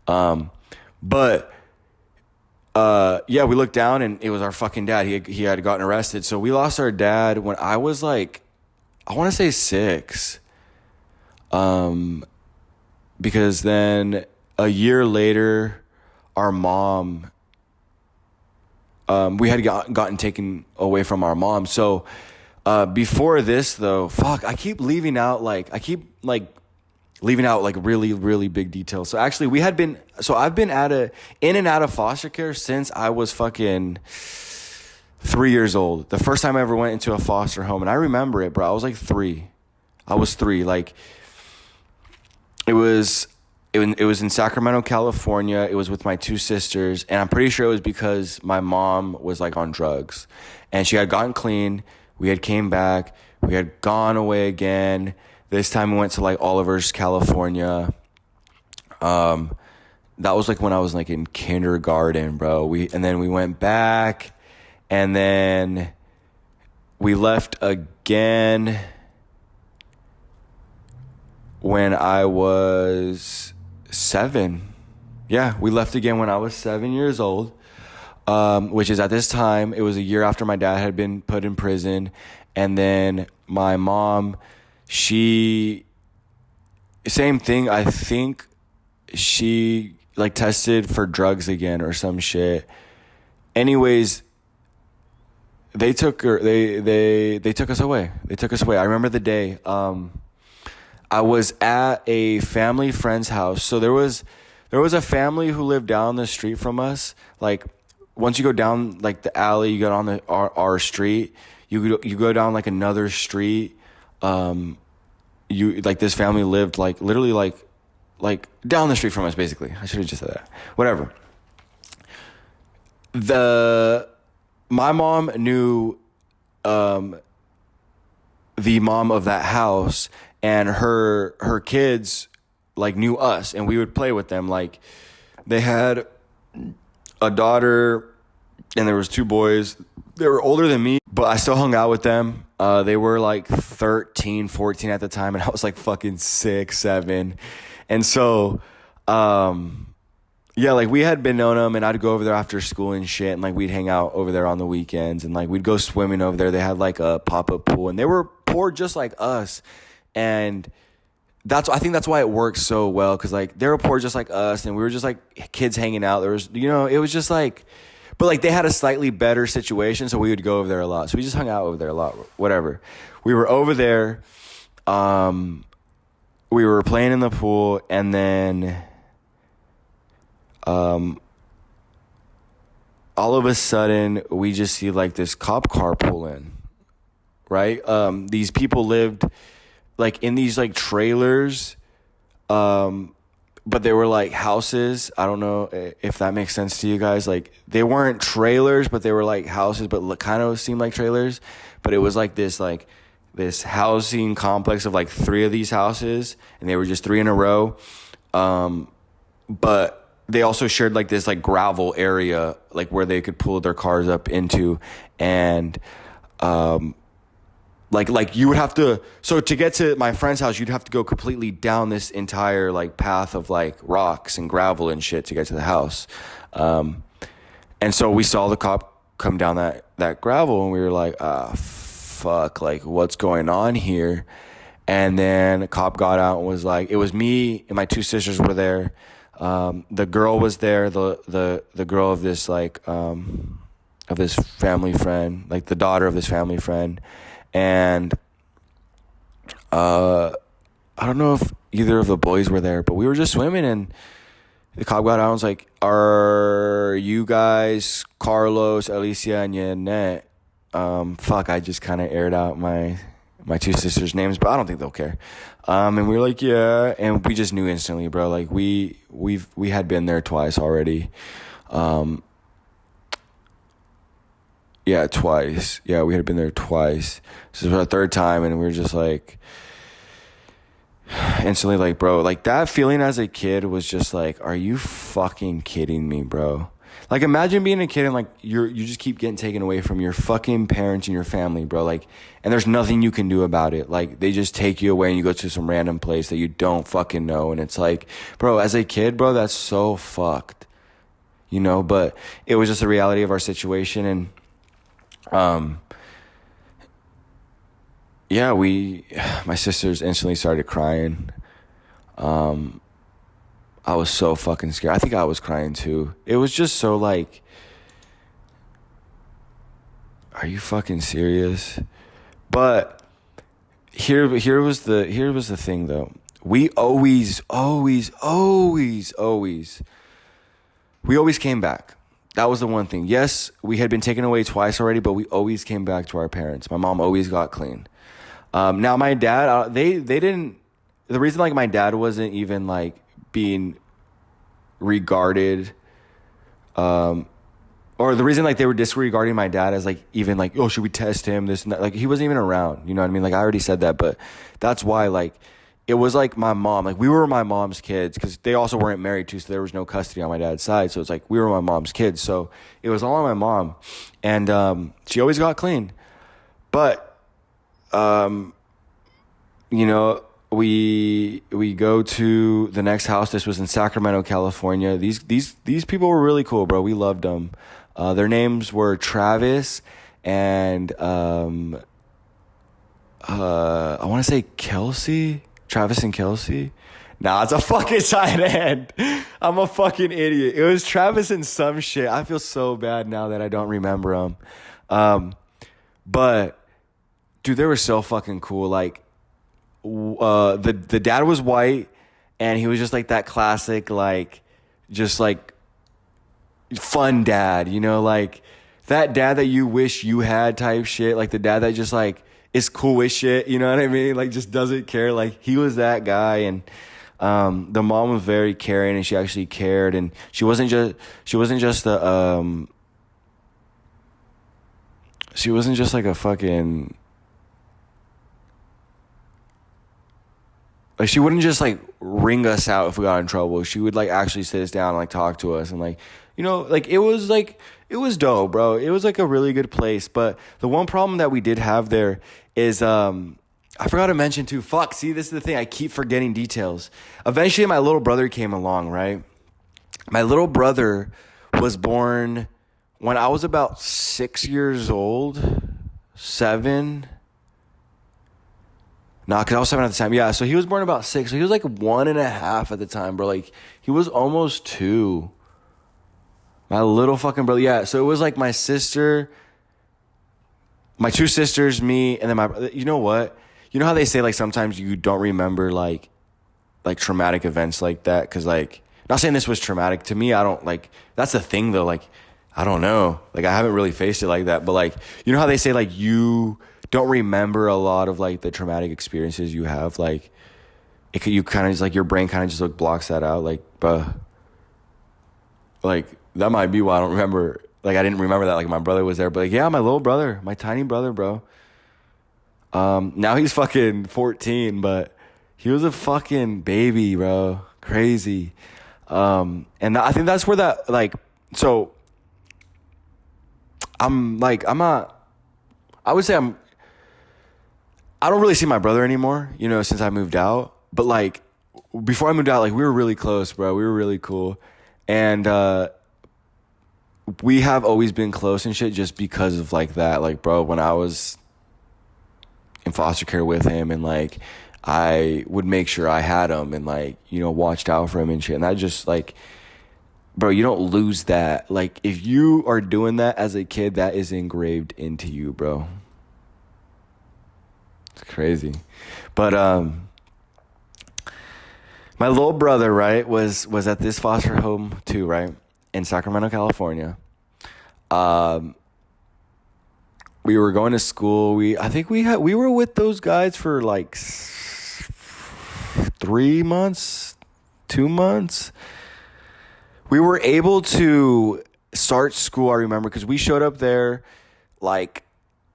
But yeah, we looked down and it was our fucking dad. He had gotten arrested. So we lost our dad when I was like, I want to say 6. Because then a year later, our mom, we had gotten taken away from our mom. So before this though, fuck, I keep leaving out like really, really big details. So actually I've been in and out of foster care since I was fucking 3 years old. The first time I ever went into a foster home, and I remember it, bro. I was like 3. Like it was in Sacramento, California. It was with my 2 sisters, and I'm pretty sure it was because my mom was like on drugs, and she had gotten clean. We had came back. We had gone away again. This time we went to like Oliver's, California. That was like when I was like in kindergarten, bro. And then we went back, and then we left again when I was 7. Yeah, we left again when I was 7 years old, which is at this time, it was a year after my dad had been put in prison. And then my mom, same thing. I think she like tested for drugs again or some shit. Anyways, they took her. They took us away. I remember the day. I was at a family friend's house. So there was a family who lived down the street from us. Like once you go down like the alley, you go on our street. You go down like another street. this family lived like literally like down the street from us, basically. I should have just said that. Whatever. My mom knew the mom of that house, and her kids like knew us, and we would play with them. Like, they had a daughter and there was 2 boys. They were older than me, but I still hung out with them. They were like 13, 14 at the time, and I was like fucking 6, 7. And so, yeah, like we had been knowing them, and I'd go over there after school and shit, and like we'd hang out over there on the weekends, and like we'd go swimming over there. They had like a pop-up pool, and they were poor just like us. And I think that's why it works so well, because like they were poor just like us, and we were just like kids hanging out. There was, it was just like, but like they had a slightly better situation, so we would go over there a lot. So we just hung out over there a lot. Whatever. We were over there. We were playing in the pool, and then all of a sudden we just see like this cop car pull in, right? These people lived like in these like trailers, but they were like houses. I don't know if that makes sense to you guys. Like, they weren't trailers, but they were like houses, but kind of seemed like trailers. But it was like this housing complex of like 3 of these houses, and they were just 3 in a row. But they also shared like this like gravel area, like where they could pull their cars up into. And like you would have to, so to get to my friend's house, you'd have to go completely down this entire like path of like rocks and gravel and shit to get to the house. And so we saw the cop come down that gravel, and we were like, fuck, like what's going on here? And then a cop got out and was like, it was me and my 2 sisters were there. The girl was there, the girl of this like of this family friend, like the daughter of this family friend. And I don't know if either of the boys were there, but we were just swimming, and the cop got out and was like, are you guys Carlos, Alicia, and Yanette? Fuck, I just kind of aired out my 2 sisters' names, but I don't think they'll care. And we were like, yeah, and we just knew instantly, bro. Like we had been there twice already. Yeah, twice. Yeah, we had been there twice. This is our 3rd time, and we were just like, instantly like, bro, like that feeling as a kid was just like, are you fucking kidding me, bro? Like, imagine being a kid and like you just keep getting taken away from your fucking parents and your family, bro. Like, and there's nothing you can do about it. Like, they just take you away and you go to some random place that you don't fucking know. And it's like, bro, as a kid, bro, that's so fucked, but it was just the reality of our situation. And yeah, my sisters instantly started crying. I was so fucking scared. I think I was crying too. It was just so like, are you fucking serious? But here was the thing though. We always came back. That was the one thing. Yes, we had been taken away twice already, but we always came back to our parents. My mom always got clean. Now my dad, they didn't, the reason like my dad wasn't even like being regarded, or the reason like they were disregarding my dad as like even like, oh, should we test him, this and that, like he wasn't even around, you know what I mean? Like I already said that, but that's why like it was like my mom, like we were my mom's kids, because they also weren't married to, so there was no custody on my dad's side. So it's like we were my mom's kids, so it was all on my mom. And she always got clean. But we go to the next house. This was in Sacramento, California. These people were really cool, bro. We loved them. Their names were Travis and I want to say Kelsey. Travis and Kelsey. Nah, it's a fucking side end. I'm a fucking idiot. It was Travis and some shit. I feel so bad now that I don't remember them. But dude, they were so fucking cool. Like, the dad was white, and he was just like that classic, like, just like fun dad, like that dad that you wish you had type shit. Like the dad that just like is cool with shit. You know what I mean? Like, just doesn't care. Like, he was that guy. And the mom was very caring, and she actually cared. And she wasn't just like a fucking, like, she wouldn't just like ring us out if we got in trouble. She would like actually sit us down and like talk to us, and like, you know, like it was dope, bro. It was like a really good place. But the one problem that we did have there is I forgot to mention too. Fuck, see, this is the thing. I keep forgetting details. Eventually my little brother came along, right? My little brother was born when I was about 6 years old. 7. Nah, because I was 7 at the time. Yeah, so he was born about 6. So he was like 1.5 at the time, bro. Like, he was almost 2. My little fucking brother. Yeah, so it was like my sister, my 2 sisters, me, and then you know what? You know how they say, like, sometimes you don't remember, like traumatic events like that? Because, like, not saying this was traumatic. To me, I don't, like, that's the thing, though. Like, I don't know. Like, I haven't really faced it like that. But, like, you know how they say, like, you don't remember a lot of, like, the traumatic experiences you have? Like, you kind of just, like, your brain kind of just, like, blocks that out. Like, bruh. Like, that might be why I don't remember. Like, I didn't remember that. Like, my brother was there. But, like, yeah, my little brother. My tiny brother, bro. Now he's fucking 14, but he was a fucking baby, bro. Crazy. And I think that's where that, like, so I would say I don't really see my brother anymore, you know, since I moved out. But, like, before I moved out, like, we were really close, bro. We were really cool. And we have always been close and shit just because of, like, that. Like, bro, when I was in foster care with him, and, like, I would make sure I had him and, like, you know, watched out for him and shit. And that just, like, bro, you don't lose that. Like, if you are doing that as a kid, that is engraved into you, bro. It's crazy. But my little brother, right, was at this foster home too, right, in Sacramento, California. We were going to school. We were with those guys for like 3 months, 2 months. We were able to start school, I remember, because we showed up there like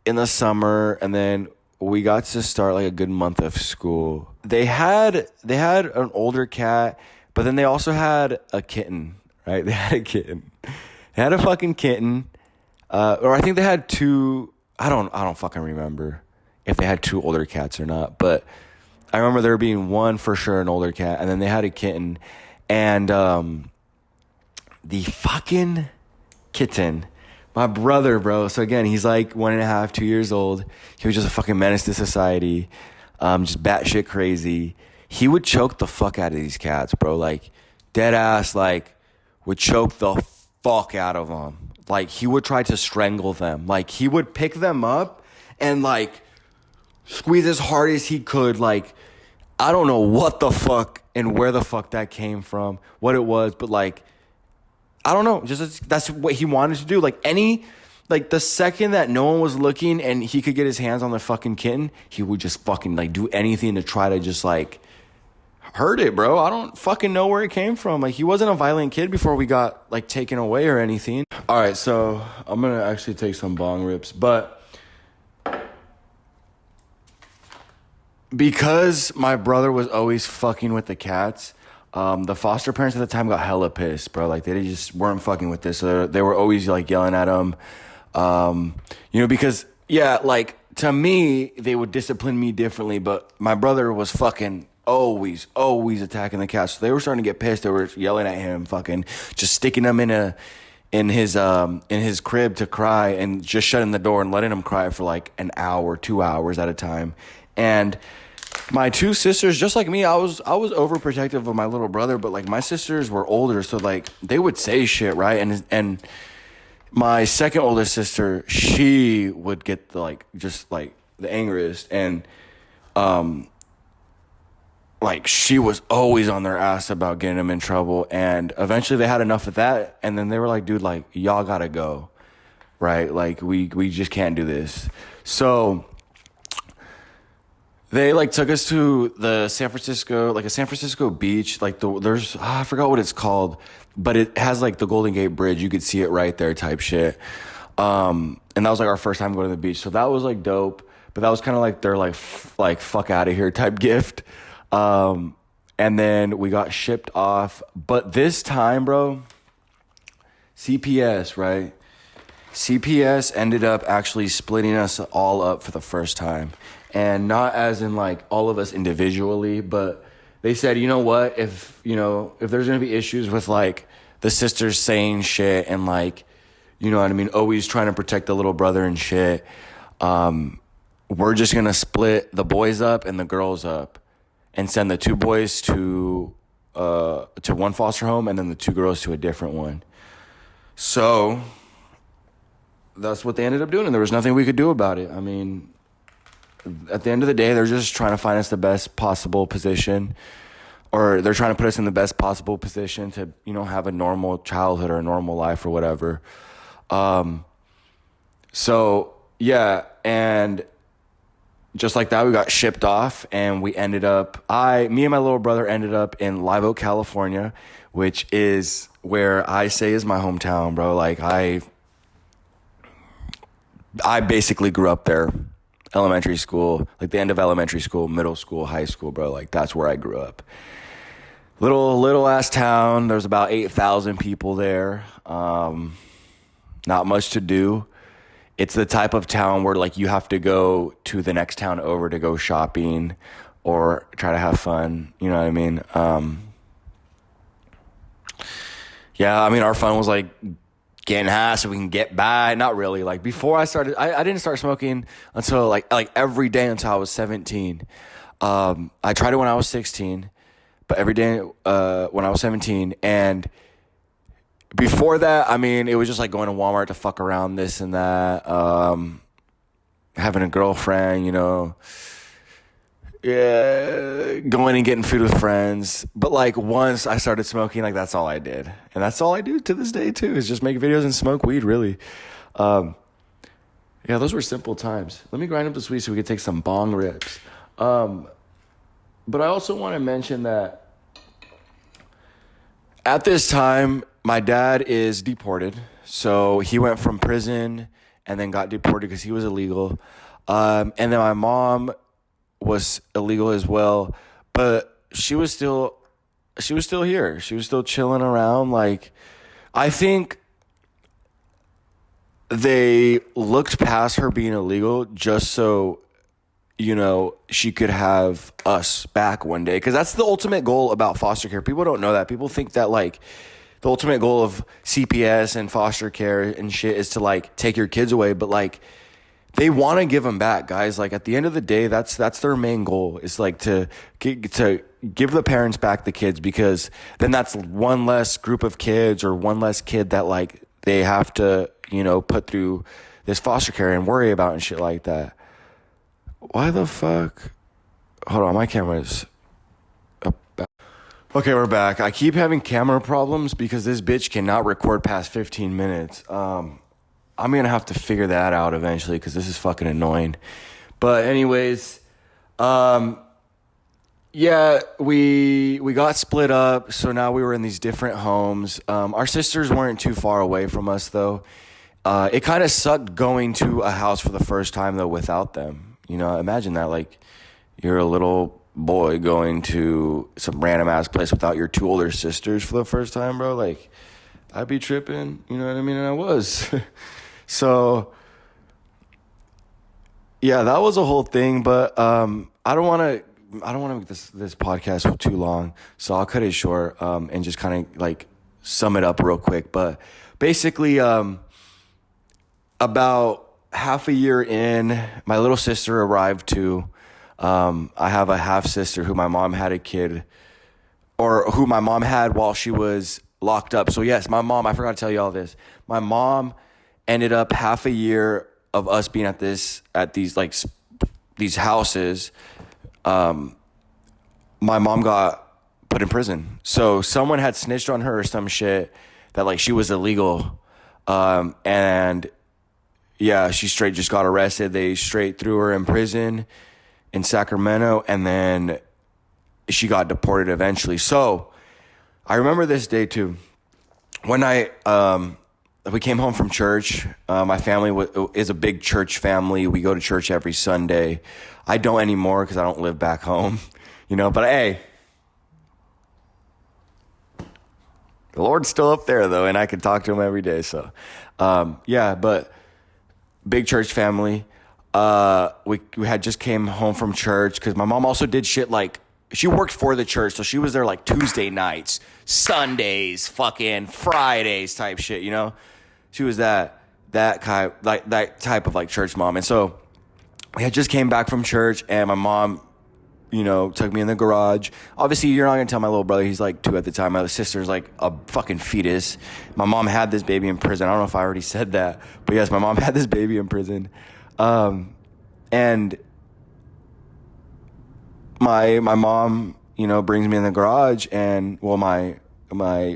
in the summer, and then we got to start like a good month of school. They had an older cat, but then they also had a kitten, right? They had a kitten. They had a fucking kitten. Or I think they had 2. I don't fucking remember if they had 2 older cats or not, but I remember there being one for sure, an older cat, and then they had a kitten. And the fucking kitten, my brother, bro. So again, he's like 1.5, 2 years old. He was just a fucking menace to society, just batshit crazy. He would choke the fuck out of these cats, bro. Like, dead ass, like, would choke the fuck out of them. Like, he would try to strangle them. Like, he would pick them up and, like, squeeze as hard as he could. Like, I don't know what the fuck and where the fuck that came from, what it was, but, like, I don't know. Just that's what he wanted to do. Like, the second that no one was looking and he could get his hands on the fucking kitten, he would just fucking, like, do anything to try to just, like, hurt it, bro. I don't fucking know where it came from. Like, he wasn't a violent kid before we got, like, taken away or anything. All right, so I'm going to actually take some bong rips. But because my brother was always fucking with the cats, the foster parents at the time got hella pissed, bro. Like, they just weren't fucking with this. So they were always, like, yelling at him. You know, because, yeah, like, to me, they would discipline me differently. But my brother was fucking always attacking the cats. So they were starting to get pissed. They were yelling at him, fucking just sticking him in his crib to cry, and just shutting the door and letting him cry for like an hour, 2 hours at a time. And my 2 sisters, just like me, I was overprotective of my little brother, but like my sisters were older, so like they would say shit, right? And my second oldest sister, she would get the the angriest, and like, she was always on their ass about getting them in trouble. And eventually they had enough of that, and then they were like, dude, like, y'all gotta go, right? Like, we just can't do this. So They like took us to the San Francisco, like a San Francisco beach. Like there's I forgot what it's called, but it has like the Golden Gate Bridge. You could see it right there, type shit. And that was like our first time going to the beach, so that was like dope. But that was kind of like their like fuck out of here type gift. And then we got shipped off. But this time, bro, CPS, right? CPS ended up actually splitting us all up for the first time. And not as in like all of us individually, but they said, you know what, if there's going to be issues with like the sisters saying shit and like, you know what I mean, always trying to protect the little brother and shit, we're just going to split the boys up and the girls up and send the 2 boys to one foster home and then the 2 girls to a different one. So that's what they ended up doing, and there was nothing we could do about it. I mean, at the end of the day, they're just trying to find us the best possible position, or they're trying to put us in the best possible position to, you know, have a normal childhood or a normal life or whatever. So yeah, and just like that, we got shipped off, and we ended up, me and my little brother ended up in Live Oak, California, which is where I say is my hometown, bro. Like I basically grew up there. Elementary school, like the end of elementary school, middle school, high school, bro. Like that's where I grew up. Little ass town. There's about 8,000 people there. Not much to do. It's the type of town where like you have to go to the next town over to go shopping or try to have fun. You know what I mean? Yeah, I mean, our fun was like getting high so we can get by. Not really. Like before I started, I didn't start smoking until like every day until I was 17. I tried it when I was 16, but every day when I was 17. And before that, I mean, it was just like going to Walmart to fuck around, this and that, having a girlfriend, you know, yeah, going and getting food with friends. But like once I started smoking, like that's all I did, and that's all I do to this day too, is just make videos and smoke weed. Really, yeah, those were simple times. Let me grind up this weed so we could take some bong rips. But I also want to mention that at this time, my dad is deported, so he went from prison and then got deported because he was illegal, and then my mom was illegal as well, but she was still here. She was still chilling around. Like, I think they looked past her being illegal just so, you know, she could have us back one day. Because that's the ultimate goal about foster care. People don't know that. People think that, like, the ultimate goal of CPS and foster care and shit is to, like, take your kids away. But, like, they want to give them back, guys. Like, at the end of the day, that's their main goal, is like to give the parents back the kids, because then that's one less group of kids or one less kid that like they have to, you know, put through this foster care and worry about and shit like that. Why the fuck? Hold on, my camera's up. Okay, we're back. I keep having camera problems because this bitch cannot record past 15 minutes. I'm going to have to figure that out eventually because this is fucking annoying. But anyways, yeah, we got split up. So now we were in these different homes. Our sisters weren't too far away from us, though. It kind of sucked going to a house for the first time, though, without them. You know, imagine that. Like, you're a little boy going to some random-ass place without your 2 older sisters for the first time, bro. Like, I'd be tripping. You know what I mean? And I was. So, yeah, that was a whole thing, but I don't want to make this podcast too long, so I'll cut it short and just kind of like sum it up real quick. But basically, about half a year in, my little sister arrived too. I have a half sister who my mom had a kid, or who my mom had while she was locked up. So yes, my mom, I forgot to tell you all this. My mom ended up half a year of us being at these houses. My mom got put in prison. So someone had snitched on her or some shit that like she was illegal. And yeah, she straight just got arrested. They straight threw her in prison. in Sacramento, and then she got deported eventually. So I remember this day too. One night, we came home from church. My family is a big church family. We go to church every Sunday. I don't anymore because I don't live back home, but hey, the Lord's still up there though, and I can talk to him every day. So, but big church family. We had just came home from church because my mom also did shit like, she worked for the church, so she was there like Tuesday nights, Sundays, fucking Fridays type shit, She was that type of like church mom. And so we had just came back from church, and my mom, took me in the garage. Obviously, you're not gonna tell my little brother, he's like 2 at the time. My sister's like a fucking fetus. My mom had this baby in prison. I don't know if I already said that, but yes, my mom had this baby in prison. And my mom, brings me in the garage, and my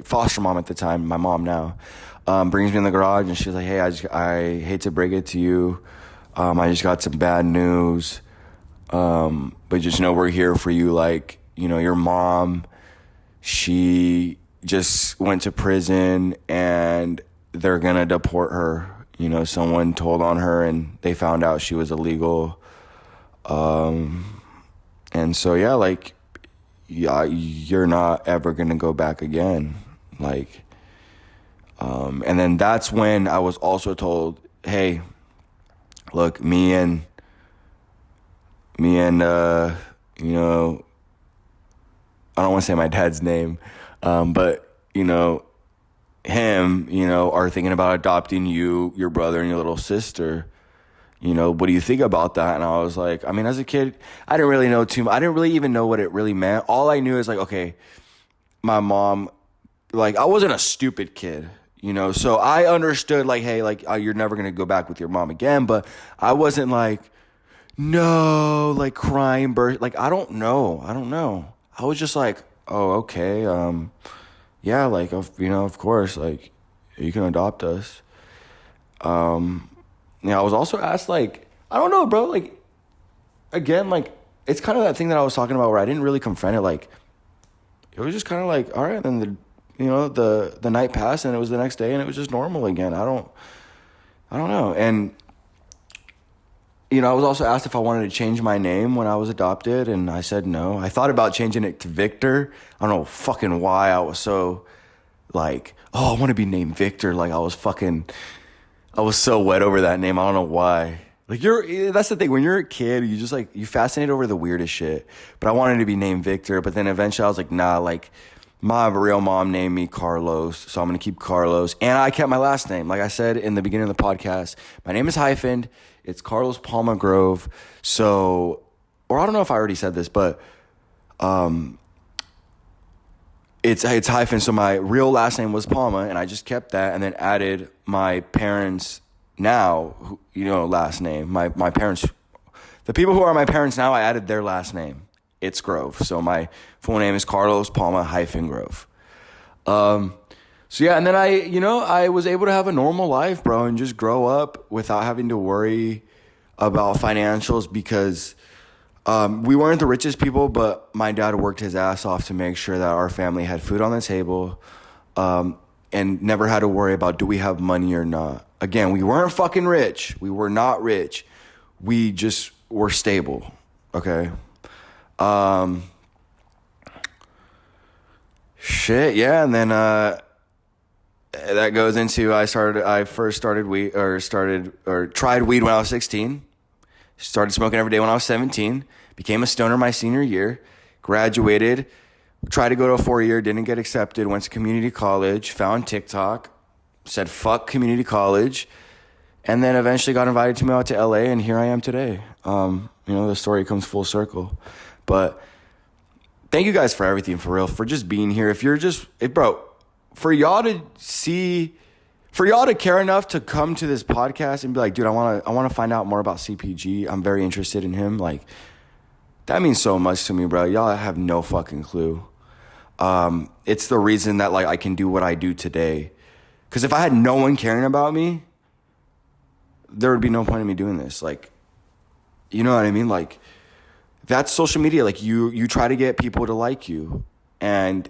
foster mom at the time, my mom now, brings me in the garage, and she's like, hey, I hate to break it to you. I just got some bad news. But just know we're here for you. Like, your mom, she just went to prison and they're going to deport her. Someone told on her and they found out she was illegal. And so, you're not ever going to go back again. And then that's when I was also told, hey, look, me and I don't want to say my dad's name, but, him, are thinking about adopting you, your brother, and your little sister. What do you think about that? And I was like, as a kid, I didn't really know too much. I didn't really even know what it really meant. All I knew is like, okay, my mom, like, I wasn't a stupid kid, so I understood like, hey, like, you're never going to go back with your mom again. But I wasn't like, no, like crying, like, I don't know. I was just like, oh, okay. Yeah, like, of course, like, you can adopt us. I was also asked, like, I don't know, bro, like, again, like, it's kind of that thing that I was talking about where I didn't really confront it. Like, it was just kind of like, all right, then the night passed and it was the next day and it was just normal again. I don't know. And, I was also asked if I wanted to change my name when I was adopted, and I said no. I thought about changing it to Victor. I don't know fucking why I was so, like, oh, I want to be named Victor. Like, I was so wet over that name. I don't know why. Like, that's the thing. When you're a kid, you just, like, you fascinate over the weirdest shit. But I wanted to be named Victor. But then eventually I was like, nah, like, my real mom named me Carlos, so I'm going to keep Carlos. And I kept my last name. Like I said in the beginning of the podcast, my name is hyphened. It's Carlos Palma Grove. So, or I don't know if I already said this, but it's hyphen. So my real last name was Palma, and I just kept that and then added my parents' now, last name. My parents, the people who are my parents now, I added their last name. It's Grove. So my full name is Carlos Palma Grove. So yeah, and then I was able to have a normal life, bro, and just grow up without having to worry about financials because we weren't the richest people, but my dad worked his ass off to make sure that our family had food on the table, and never had to worry about, do we have money or not? Again, we weren't fucking rich. We were not rich. We just were stable. Okay. Shit. Yeah. And then, that goes into, I first tried weed when I was 16. Started smoking every day when I was 17. Became a stoner my senior year. Graduated. Tried to go to a 4-year. Didn't get accepted. Went to community college. Found TikTok. Said fuck community college. And then eventually got invited to move out to LA. And here I am today. The story comes full circle. But thank you guys for everything, for real. For just being here. For y'all to care enough to come to this podcast and be like, dude, I want to find out more about CPG. I'm very interested in him. Like, that means so much to me, bro. Y'all have no fucking clue. It's the reason that, like, I can do what I do today. Because if I had no one caring about me, there would be no point in me doing this. Like, you know what I mean? Like, that's social media. Like you try to get people to like you. And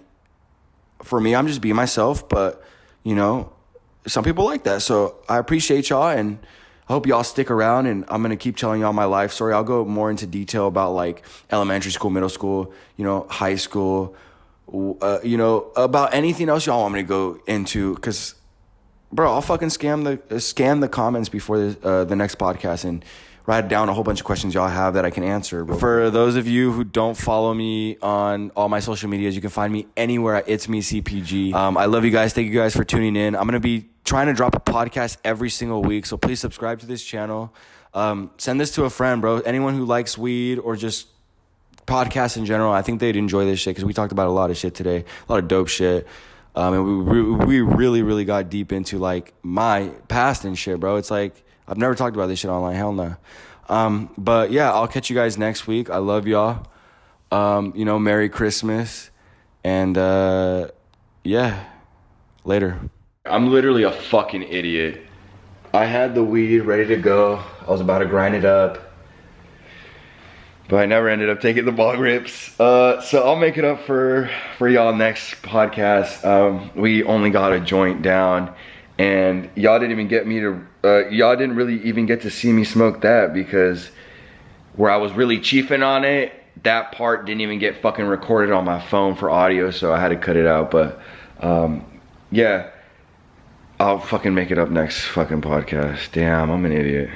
for me, I'm just being myself, but you know, some people like that. So I appreciate y'all, and I hope y'all stick around, and I'm going to keep telling y'all my life story. I'll go more into detail about like elementary school, middle school, you know, high school, you know, about anything else y'all want me to go into. Cause bro, I'll fucking scan the comments before the next podcast and write down a whole bunch of questions y'all have that I can answer. Bro. For those of you who don't follow me on all my social medias, you can find me anywhere at itsmecpg. I love you guys. Thank you guys for tuning in. I'm going to be trying to drop a podcast every single week, so please subscribe to this channel. Send this to a friend, bro. Anyone who likes weed or just podcasts in general, I think they'd enjoy this shit because we talked about a lot of shit today, a lot of dope shit. And we really, really got deep into like my past and shit, bro. It's like, I've never talked about this shit online. Hell no. But yeah, I'll catch you guys next week. I love y'all. You know, Merry Christmas. And yeah, later. I'm literally a fucking idiot. I had the weed ready to go. I was about to grind it up, but I never ended up taking the bong rips. So I'll make it up for y'all next podcast. We only got a joint down, and y'all didn't even get me to, y'all didn't really even get to see me smoke that, because where I was really chiefing on it, that part didn't even get fucking recorded on my phone for audio, so I had to cut it out. But yeah, I'll fucking make it up next fucking podcast. Damn, I'm an idiot.